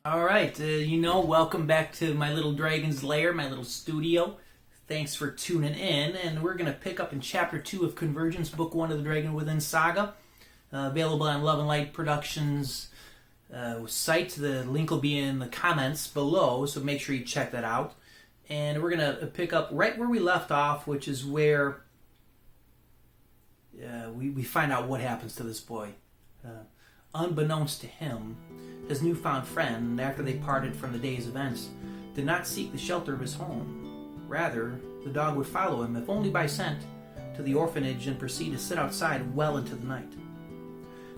Alright, welcome back to my little dragon's lair, my little studio. Thanks for tuning in, and we're going to pick up in Chapter 2 of Convergence, Book 1 of the Dragon Within Saga. Available on Love and Light Productions site. The link will be in the comments below, so make sure you check that out. And we're going to pick up right where we left off, which is where we find out what happens to this boy. Unbeknownst to him, his newfound friend, after they parted from the day's events, did not seek the shelter of his home. Rather, the dog would follow him, if only by scent, to the orphanage and proceed to sit outside well into the night.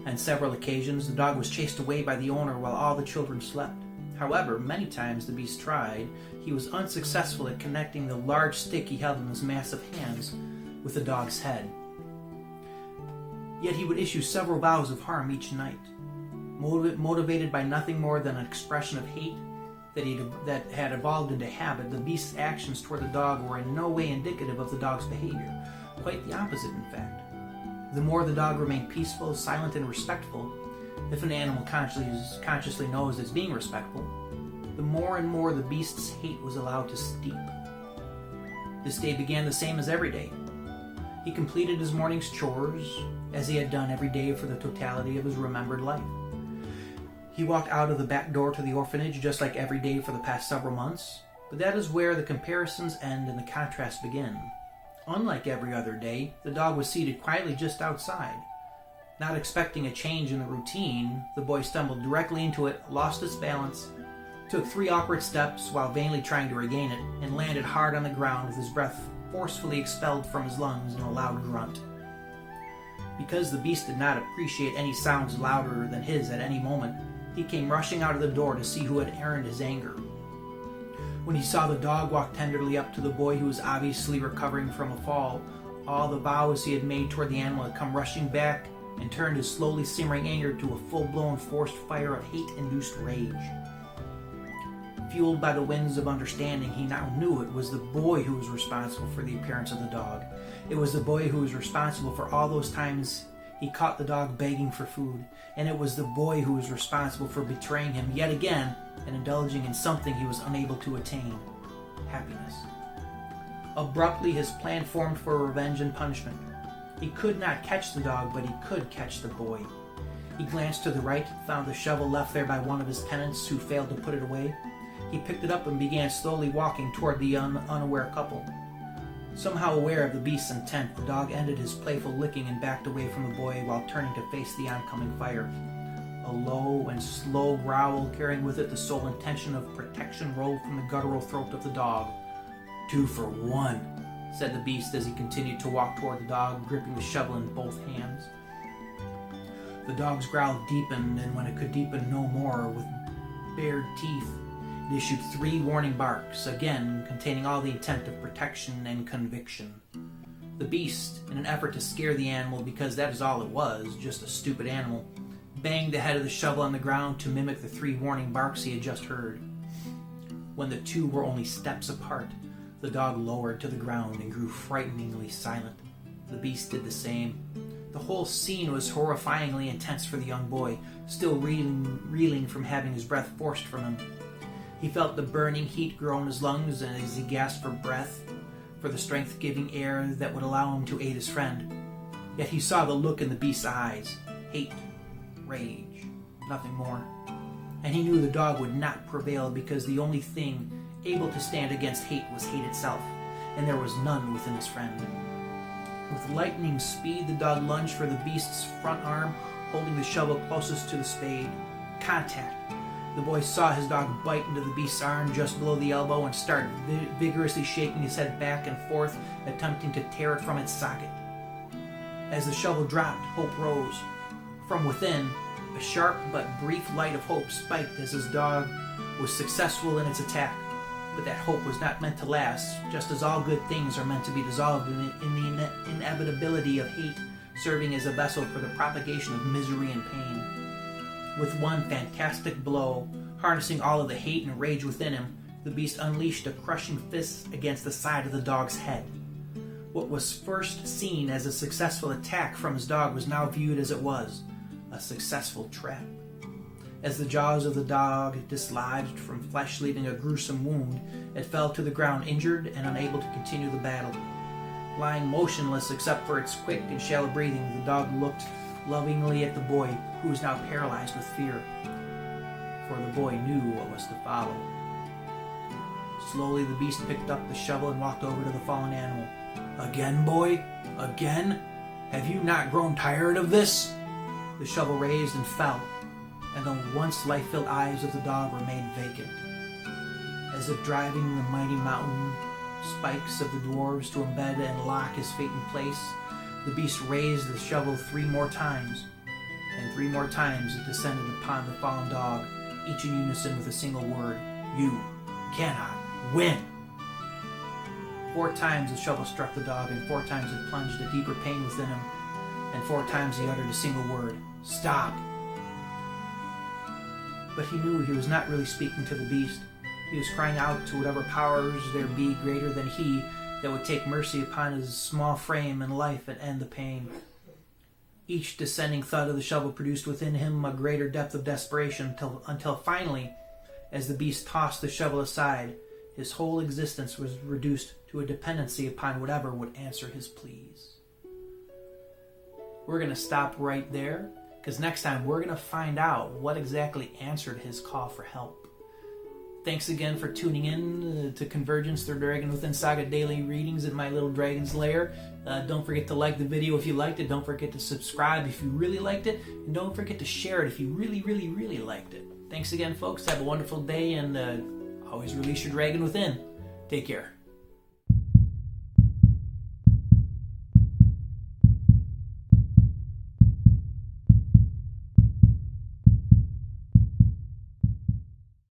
On several occasions, the dog was chased away by the owner while all the children slept. However, many times the beast tried, he was unsuccessful at connecting the large stick he held in his massive hands with the dog's head. Yet he would issue several vows of harm each night, motivated by nothing more than an expression of hate that had evolved into habit. The beast's actions toward the dog were in no way indicative of the dog's behavior. Quite the opposite, in fact. The more the dog remained peaceful, silent, and respectful, if an animal consciously knows it's being respectful, the more and more the beast's hate was allowed to steep. This day began the same as every day. He completed his morning's chores, as he had done every day for the totality of his remembered life. He walked out of the back door to the orphanage just like every day for the past several months, but that is where the comparisons end and the contrasts begin. Unlike every other day, the dog was seated quietly just outside. Not expecting a change in the routine, the boy stumbled directly into it, lost its balance, took 3 awkward steps while vainly trying to regain it, and landed hard on the ground with his breath forcefully expelled from his lungs in a loud grunt. Because the beast did not appreciate any sounds louder than his at any moment, he came rushing out of the door to see who had earned his anger. When he saw the dog walk tenderly up to the boy who was obviously recovering from a fall, all the vows he had made toward the animal had come rushing back and turned his slowly simmering anger to a full-blown forced fire of hate-induced rage. Fueled by the winds of understanding, he now knew it was the boy who was responsible for the appearance of the dog. It was the boy who was responsible for all those times he caught the dog begging for food, and it was the boy who was responsible for betraying him yet again and indulging in something he was unable to attain: happiness. Abruptly, his plan formed for revenge and punishment. He could not catch the dog, but he could catch the boy. He glanced to the right, found the shovel left there by one of his tenants who failed to put it away. He picked it up and began slowly walking toward the unaware couple. Somehow aware of the beast's intent, the dog ended his playful licking and backed away from the boy while turning to face the oncoming fire. A low and slow growl, carrying with it the sole intention of protection, rolled from the guttural throat of the dog. 2 for 1, said the beast as he continued to walk toward the dog, gripping the shovel in both hands. The dog's growl deepened, and when it could deepen no more, with bared teeth, it issued 3 warning barks, again containing all the intent of protection and conviction. The beast, in an effort to scare the animal, because that is all it was, just a stupid animal, banged the head of the shovel on the ground to mimic the 3 warning barks he had just heard. When the 2 were only steps apart, the dog lowered to the ground and grew frighteningly silent. The beast did the same. The whole scene was horrifyingly intense for the young boy, still reeling from having his breath forced from him. He felt the burning heat grow in his lungs as he gasped for breath, for the strength-giving air that would allow him to aid his friend. Yet he saw the look in the beast's eyes: hate, rage, nothing more. And he knew the dog would not prevail, because the only thing able to stand against hate was hate itself, and there was none within his friend. With lightning speed, the dog lunged for the beast's front arm, holding the shovel closest to the spade. Contact. The boy saw his dog bite into the beast's arm just below the elbow and start vigorously shaking his head back and forth, attempting to tear it from its socket. As the shovel dropped, hope rose. From within, a sharp but brief light of hope spiked as his dog was successful in its attack. But that hope was not meant to last, just as all good things are meant to be dissolved in the inevitability of hate, serving as a vessel for the propagation of misery and pain. With one fantastic blow, harnessing all of the hate and rage within him, the beast unleashed a crushing fist against the side of the dog's head. What was first seen as a successful attack from his dog was now viewed as it was, a successful trap. As the jaws of the dog dislodged from flesh, leaving a gruesome wound, it fell to the ground injured and unable to continue the battle. Lying motionless except for its quick and shallow breathing, the dog looked lovingly at the boy, who was now paralyzed with fear. For the boy knew what was to follow. Slowly the beast picked up the shovel and walked over to the fallen animal. "Again, boy? Again? Have you not grown tired of this?" The shovel raised and fell, and the once life-filled eyes of the dog remained vacant. As if driving the mighty mountain spikes of the dwarves to embed and lock his fate in place, the beast raised the shovel 3 more times, and 3 more times it descended upon the fallen dog, each in unison with a single word: "You cannot win." 4 times the shovel struck the dog, and 4 times it plunged a deeper pain within him, and 4 times he uttered a single word: "Stop." But he knew he was not really speaking to the beast. He was crying out to whatever powers there be greater than he that would take mercy upon his small frame and life and end the pain. Each descending thud of the shovel produced within him a greater depth of desperation until finally, as the beast tossed the shovel aside, his whole existence was reduced to a dependency upon whatever would answer his pleas. We're going to stop right there, because next time we're going to find out what exactly answered his call for help. Thanks again for tuning in to Convergence, the Dragon Within Saga daily readings in my little dragon's lair. Don't forget to like the video if you liked it. Don't forget to subscribe if you really liked it. And don't forget to share it if you really, really, really liked it. Thanks again, folks. Have a wonderful day, and always release your dragon within. Take care.